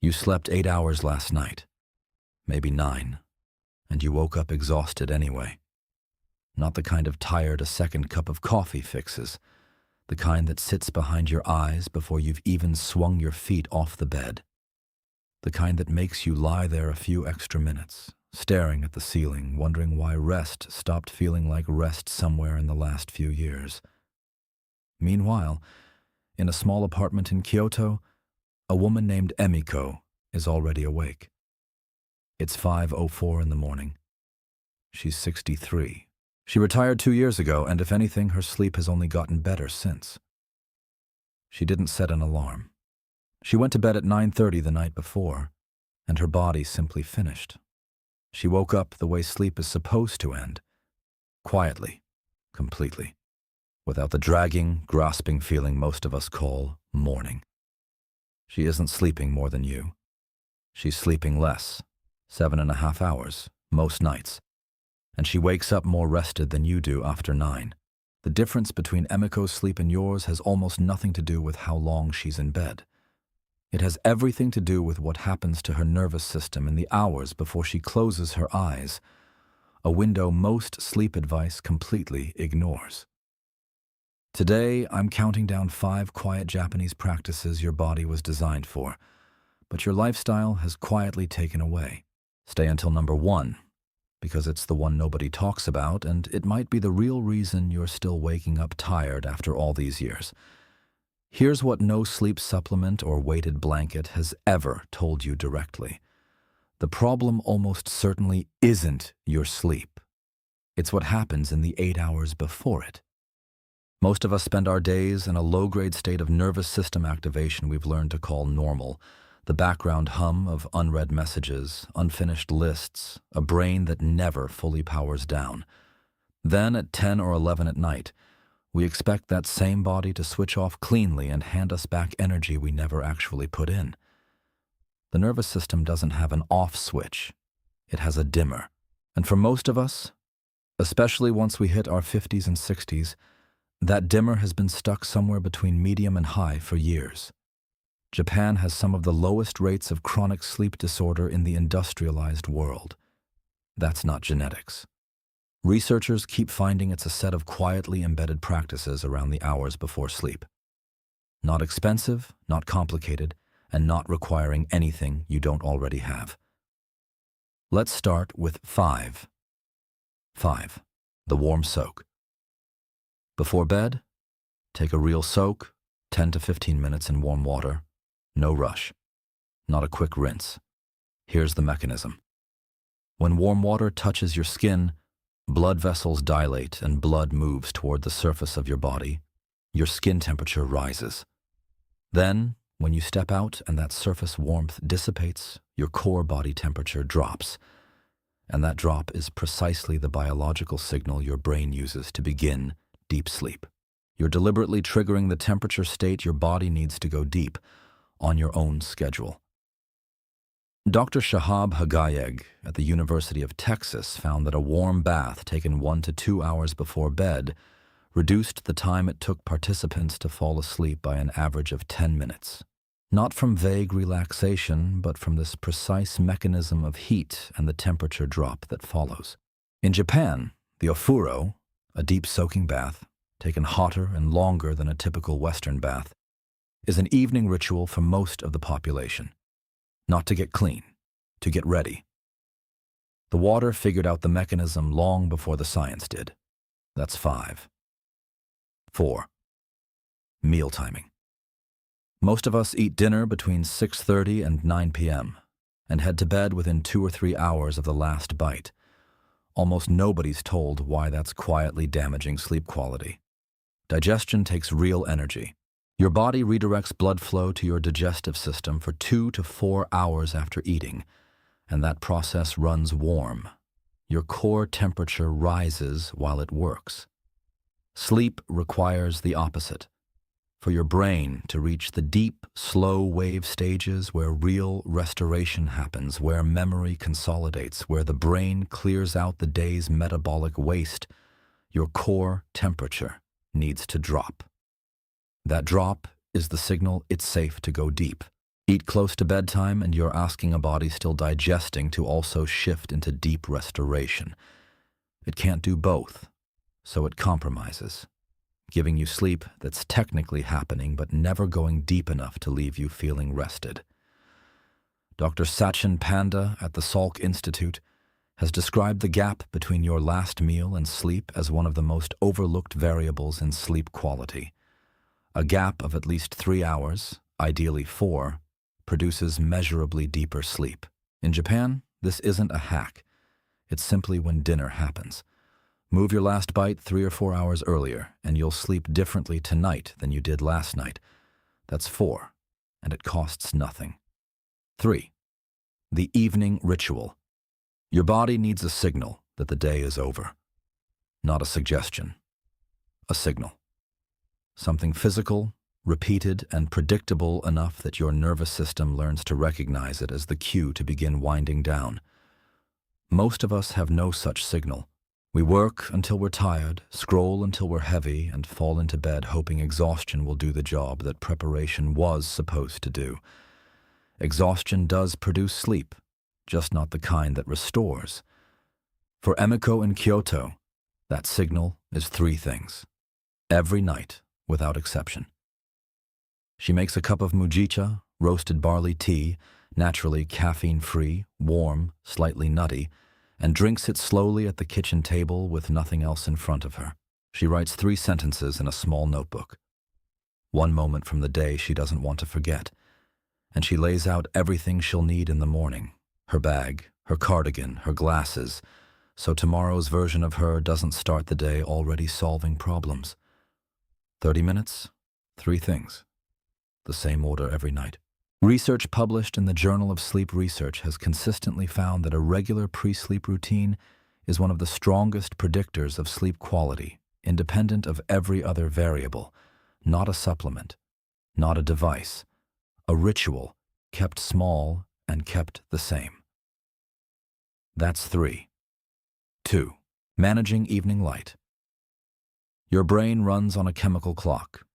You slept 8 hours last night, maybe 9, and you woke up exhausted anyway. Not the kind of tired a second cup of coffee fixes, the kind that sits behind your eyes before you've even swung your feet off the bed. The kind that makes you lie there a few extra minutes, staring at the ceiling, wondering why rest stopped feeling like rest somewhere in the last few years. Meanwhile, in a small apartment in Kyoto, a woman named Emiko is already awake. It's 5:04 in the morning. She's 63. She retired 2 years ago, and if anything, her sleep has only gotten better since. She didn't set an alarm. She went to bed at 9:30 the night before, and her body simply finished. She woke up the way sleep is supposed to end, quietly, completely, without the dragging, grasping feeling most of us call morning. She isn't sleeping more than you. She's sleeping less, 7.5 hours, most nights, and she wakes up more rested than you do after 9. The difference between Emiko's sleep and yours has almost nothing to do with how long she's in bed. It has everything to do with what happens to her nervous system in the hours before she closes her eyes, a window most sleep advice completely ignores. Today, I'm counting down 5 quiet Japanese practices your body was designed for, but your lifestyle has quietly taken away. Stay until number 1, because it's the one nobody talks about, and it might be the real reason you're still waking up tired after all these years. Here's what no sleep supplement or weighted blanket has ever told you directly. The problem almost certainly isn't your sleep. It's what happens in the 8 hours before it. Most of us spend our days in a low-grade state of nervous system activation we've learned to call normal, the background hum of unread messages, unfinished lists, a brain that never fully powers down. Then at 10 or 11 at night, we expect that same body to switch off cleanly and hand us back energy we never actually put in. The nervous system doesn't have an off switch. It has a dimmer. And for most of us, especially once we hit our 50s and 60s, that dimmer has been stuck somewhere between medium and high for years. Japan has some of the lowest rates of chronic sleep disorder in the industrialized world. That's not genetics. Researchers keep finding it's a set of quietly embedded practices around the hours before sleep. Not expensive, not complicated, and not requiring anything you don't already have. Let's start with 5. 5. The warm soak. Before bed, take a real soak, 10 to 15 minutes in warm water. No rush. Not a quick rinse. Here's the mechanism. When warm water touches your skin, blood vessels dilate and blood moves toward the surface of your body. Your skin temperature rises. Then, when you step out and that surface warmth dissipates, your core body temperature drops. And that drop is precisely the biological signal your brain uses to begin deep sleep. You're deliberately triggering the temperature state your body needs to go deep on your own schedule. Dr. Shahab Hagayeg at the University of Texas found that a warm bath taken 1 to 2 hours before bed reduced the time it took participants to fall asleep by an average of 10 minutes. Not from vague relaxation, but from this precise mechanism of heat and the temperature drop that follows. In Japan, the ofuro, a deep soaking bath, taken hotter and longer than a typical Western bath, is an evening ritual for most of the population. Not to get clean, to get ready. The water figured out the mechanism long before the science did. That's 5. 4. Meal timing. Most of us eat dinner between 6:30 and 9 p.m. and head to bed within 2 or 3 hours of the last bite. Almost nobody's told why that's quietly damaging sleep quality. Digestion takes real energy. Your body redirects blood flow to your digestive system for 2 to 4 hours after eating, and that process runs warm. Your core temperature rises while it works. Sleep requires the opposite. For your brain to reach the deep, slow wave stages where real restoration happens, where memory consolidates, where the brain clears out the day's metabolic waste, your core temperature needs to drop. That drop is the signal it's safe to go deep. Eat close to bedtime and you're asking a body still digesting to also shift into deep restoration. It can't do both, so it compromises, giving you sleep that's technically happening but never going deep enough to leave you feeling rested. Dr. Sachin Panda at the Salk Institute has described the gap between your last meal and sleep as one of the most overlooked variables in sleep quality. A gap of at least 3 hours, ideally 4, produces measurably deeper sleep. In Japan, this isn't a hack. It's simply when dinner happens. Move your last bite 3 or 4 hours earlier, and you'll sleep differently tonight than you did last night. That's 4, and it costs nothing. 3. The evening ritual. Your body needs a signal that the day is over. Not a suggestion. A signal. Something physical, repeated, and predictable enough that your nervous system learns to recognize it as the cue to begin winding down. Most of us have no such signal. We work until we're tired, scroll until we're heavy, and fall into bed hoping exhaustion will do the job that preparation was supposed to do. Exhaustion does produce sleep, just not the kind that restores. For Emiko in Kyoto, that signal is 3 things. Every night, without exception. She makes a cup of mujicha, roasted barley tea, naturally caffeine-free, warm, slightly nutty, and drinks it slowly at the kitchen table with nothing else in front of her. She writes 3 sentences in a small notebook. One moment from the day she doesn't want to forget, and she lays out everything she'll need in the morning. Her bag, her cardigan, her glasses, so tomorrow's version of her doesn't start the day already solving problems. 30 minutes, 3 things. The same order every night. Research published in the Journal of Sleep Research has consistently found that a regular pre-sleep routine is one of the strongest predictors of sleep quality, independent of every other variable, not a supplement, not a device, a ritual kept small and kept the same. That's 3. 2. Managing evening light. Your brain runs on a chemical clock,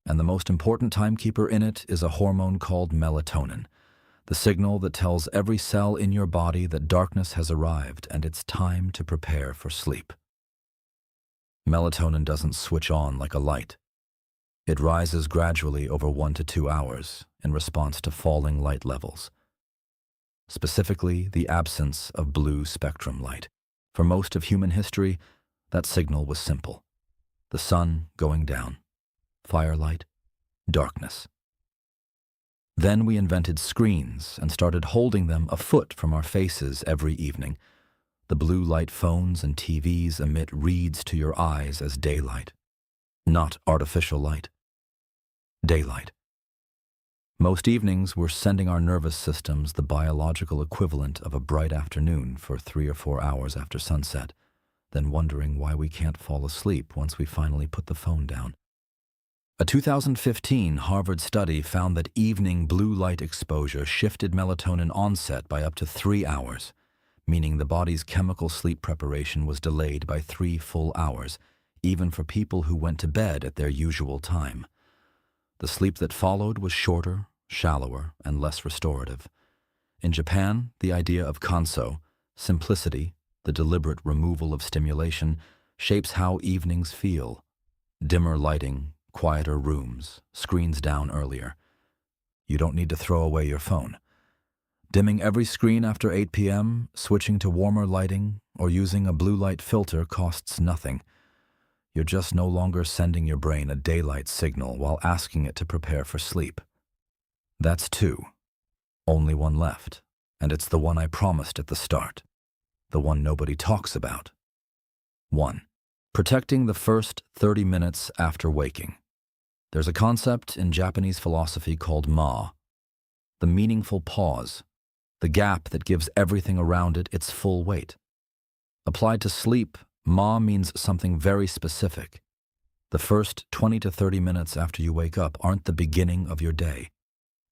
and the most important timekeeper in it is a hormone called melatonin, the signal that tells every cell in your body that darkness has arrived and it's time to prepare for sleep. Melatonin doesn't switch on like a light. It rises gradually over 1 to 2 hours in response to falling light levels, specifically the absence of blue spectrum light. For most of human history, that signal was simple. The sun going down. Firelight, darkness. Then we invented screens and started holding them a foot from our faces every evening. The blue light phones and TVs emit reads to your eyes as daylight, not artificial light. Daylight. Most evenings we're sending our nervous systems the biological equivalent of a bright afternoon for 3 or 4 hours after sunset, then wondering why we can't fall asleep once we finally put the phone down. A 2015 Harvard study found that evening blue light exposure shifted melatonin onset by up to 3 hours, meaning the body's chemical sleep preparation was delayed by 3 full hours, even for people who went to bed at their usual time. The sleep that followed was shorter, shallower, and less restorative. In Japan, the idea of kanso, simplicity, the deliberate removal of stimulation, shapes how evenings feel. Dimmer lighting, quieter rooms, screens down earlier. You don't need to throw away your phone. Dimming every screen after 8 p.m., switching to warmer lighting, or using a blue light filter costs nothing. You're just no longer sending your brain a daylight signal while asking it to prepare for sleep. That's 2. Only one left, and it's the one I promised at the start. The one nobody talks about. 1. Protecting the first 30 minutes after waking. There's a concept in Japanese philosophy called ma, the meaningful pause, the gap that gives everything around it its full weight. Applied to sleep, ma means something very specific. The first 20 to 30 minutes after you wake up aren't the beginning of your day.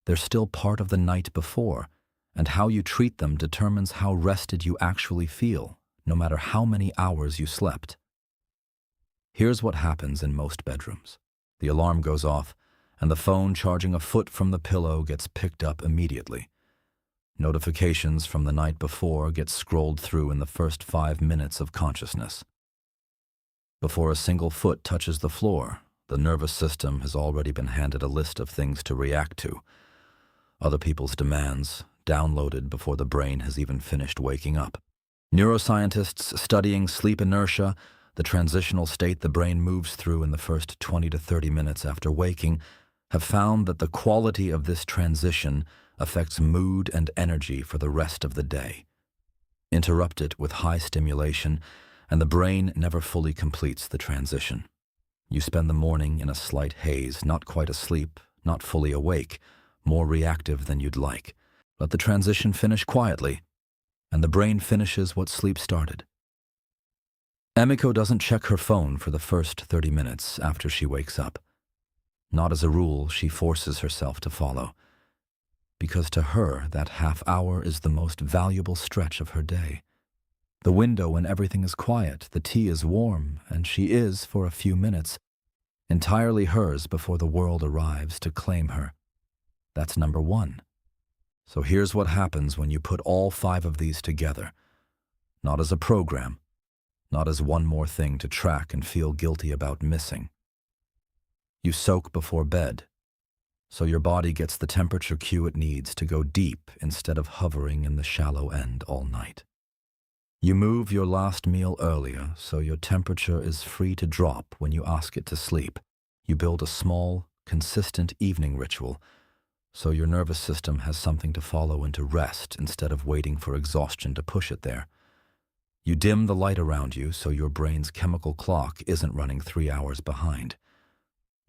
They're still part of the night before, and how you treat them determines how rested you actually feel, no matter how many hours you slept. Here's what happens in most bedrooms. The alarm goes off, and the phone charging a foot from the pillow gets picked up immediately. Notifications from the night before get scrolled through in the first 5 minutes of consciousness. Before a single foot touches the floor, the nervous system has already been handed a list of things to react to. Other people's demands, downloaded before the brain has even finished waking up. Neuroscientists studying sleep inertia, the transitional state the brain moves through in the first 20 to 30 minutes after waking, have found that the quality of this transition affects mood and energy for the rest of the day. Interrupt it with high stimulation, and the brain never fully completes the transition. You spend the morning in a slight haze, not quite asleep, not fully awake, more reactive than you'd like. Let the transition finish quietly, and the brain finishes what sleep started. Emiko doesn't check her phone for the first 30 minutes after she wakes up. Not as a rule she forces herself to follow, because to her that half hour is the most valuable stretch of her day. The window when everything is quiet, the tea is warm, and she is, for a few minutes, entirely hers before the world arrives to claim her. That's number one. So here's what happens when you put all 5 of these together. Not as a program, not as one more thing to track and feel guilty about missing. You soak before bed, so your body gets the temperature cue it needs to go deep instead of hovering in the shallow end all night. You move your last meal earlier, so your temperature is free to drop when you ask it to sleep. You build a small, consistent evening ritual, so your nervous system has something to follow into rest instead of waiting for exhaustion to push it there. You dim the light around you so your brain's chemical clock isn't running 3 hours behind.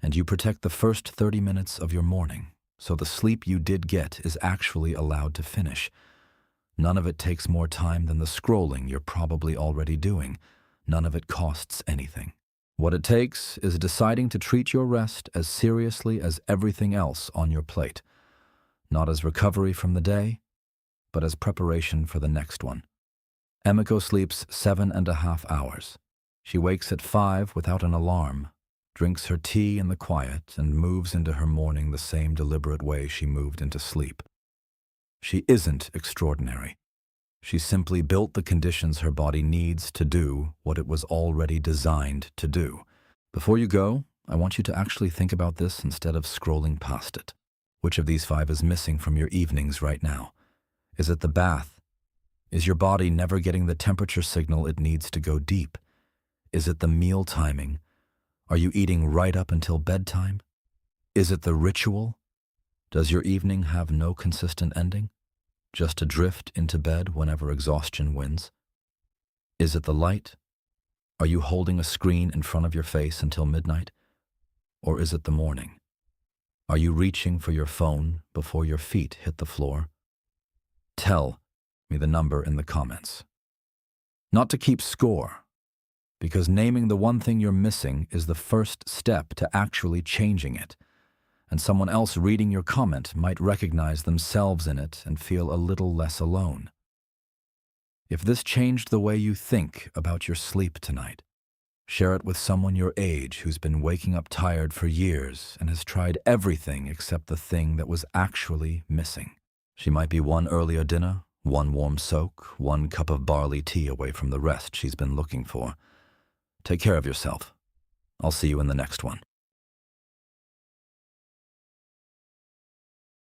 And you protect the first 30 minutes of your morning, so the sleep you did get is actually allowed to finish. None of it takes more time than the scrolling you're probably already doing. None of it costs anything. What it takes is deciding to treat your rest as seriously as everything else on your plate. Not as recovery from the day, but as preparation for the next one. Emiko sleeps 7.5 hours. She wakes at 5 without an alarm, drinks her tea in the quiet, and moves into her morning the same deliberate way she moved into sleep. She isn't extraordinary. She simply built the conditions her body needs to do what it was already designed to do. Before you go, I want you to actually think about this instead of scrolling past it. Which of these 5 is missing from your evenings right now? Is it the bath? Is your body never getting the temperature signal it needs to go deep? Is it the meal timing? Are you eating right up until bedtime? Is it the ritual? Does your evening have no consistent ending? Just to drift into bed whenever exhaustion wins? Is it the light? Are you holding a screen in front of your face until midnight? Or is it the morning? Are you reaching for your phone before your feet hit the floor? Tell me the number in the comments. Not to keep score, because naming the one thing you're missing is the first step to actually changing it, and someone else reading your comment might recognize themselves in it and feel a little less alone. If this changed the way you think about your sleep tonight, share it with someone your age who's been waking up tired for years and has tried everything except the thing that was actually missing. She might be one earlier dinner, one warm soak, one cup of barley tea away from the rest she's been looking for. Take care of yourself. I'll see you in the next one.